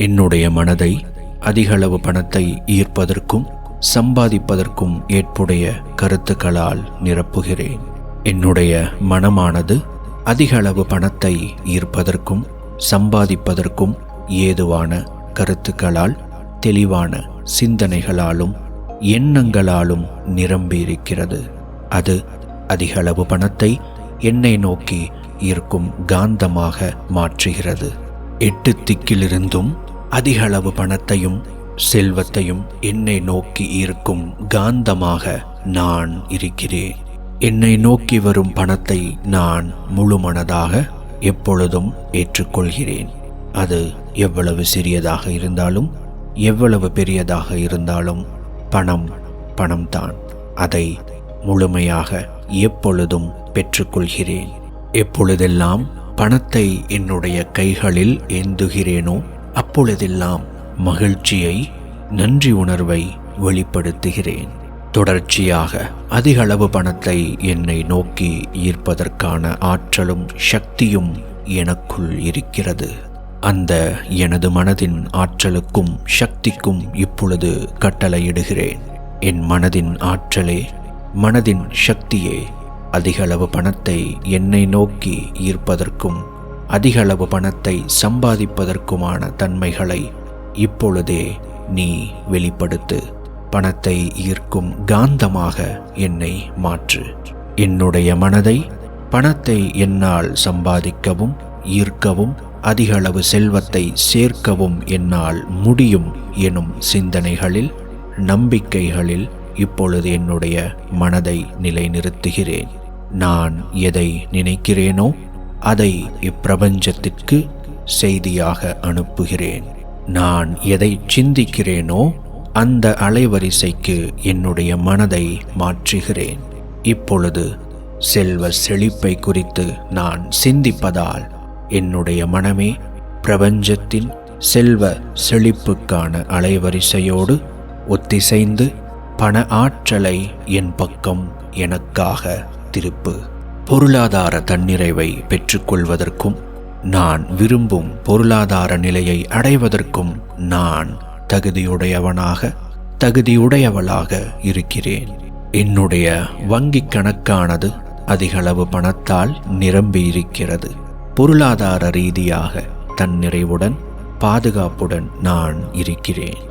என்னுடைய மனதை அதிகளவு பணத்தை ஈர்ப்பதற்கும் சம்பாதிப்பதற்கும் ஏற்புடைய கருத்துக்களால் நிரப்புகிறேன். என்னுடைய மனமானது அதிகளவு பணத்தை ஈர்ப்பதற்கும் சம்பாதிப்பதற்கும் ஏதுவான கருத்துக்களால், தெளிவான சிந்தனைகளாலும் எண்ணங்களாலும் நிரம்பியிருக்கிறது. அது அதிகளவு பணத்தை என்னை நோக்கி ஈர்க்கும் காந்தமாக மாற்றுகிறது. 8 திக்கிலிருந்தும் அதிகளவு பணத்தையும் செல்வத்தையும் என்னை நோக்கி ஈர்க்கும் காந்தமாக நான் இருக்கிறேன். என்னை நோக்கி வரும் பணத்தை நான் முழு மனதாக எப்பொழுதும் ஏற்றுக்கொள்கிறேன். அது எவ்வளவு சிறியதாக இருந்தாலும் எவ்வளவு பெரியதாக இருந்தாலும் பணம்தான். அதை முழுமையாக எப்பொழுதும் பெற்றுக்கொள்கிறேன். எப்பொழுதெல்லாம் பணத்தை என்னுடைய கைகளில் ஏந்துகிறேனோ அப்பொழுதெல்லாம் மகிழ்ச்சியை, நன்றி உணர்வை வெளிப்படுத்துகிறேன். தொடர்ச்சியாக அதிகளவு பணத்தை என்னை நோக்கி ஈர்ப்பதற்கான ஆற்றலும் சக்தியும் எனக்குள் இருக்கிறது. அந்த எனது மனதின் ஆற்றலுக்கும் சக்திக்கும் இப்பொழுது கட்டளையிடுகிறேன். என் மனதின் ஆற்றலே, மனதின் சக்தியே, அதிகளவு பணத்தை என்னை நோக்கி ஈர்ப்பதற்கும் அதிகளவு பணத்தை சம்பாதிப்பதற்குமான தன்மைகளை இப்பொழுதே நீ வெளிப்படுத்து. பணத்தை ஈர்க்கும் காந்தமாக என்னை மாற்று. என்னுடைய மனதை பணத்தை என்னால் சம்பாதிக்கவும் ஈர்க்கவும் அதிகளவு செல்வத்தை சேர்க்கவும் என்னால் முடியும் எனும் சிந்தனைகளில், நம்பிக்கைகளில் இப்பொழுது என்னுடைய மனதை நிலைநிறுத்துகிறேன். நான் எதை நினைக்கிறேனோ அதை இப்பிரபஞ்சத்திற்கு செய்தியாக அனுப்புகிறேன். நான் எதை சிந்திக்கிறேனோ அந்த அலைவரிசைக்கு என்னுடைய மனதை மாற்றுகிறேன். இப்பொழுது செல்வ செழிப்பை குறித்து நான் சிந்திப்பதால் என்னுடைய மனமே பிரபஞ்சத்தின் செல்வ செழிப்புக்கான அலைவரிசையோடு ஒத்திசைந்து பண ஆற்றலை என் பக்கம் எனக்காக திருப்பு. பொருளாதார தன்னிறைவை பெற்றுக்கொள்வதற்கும் நான் விரும்பும் பொருளாதார நிலையை அடைவதற்கும் நான் தகுதியுடையவளாக இருக்கிறேன். என்னுடைய வங்கிக் கணக்கானது அதிகளவு பணத்தால் நிரம்பியிருக்கிறது. பொருளாதார ரீதியாக தன்னிறைவுடன், பாதுகாப்புடன் நான் இருக்கிறேன்.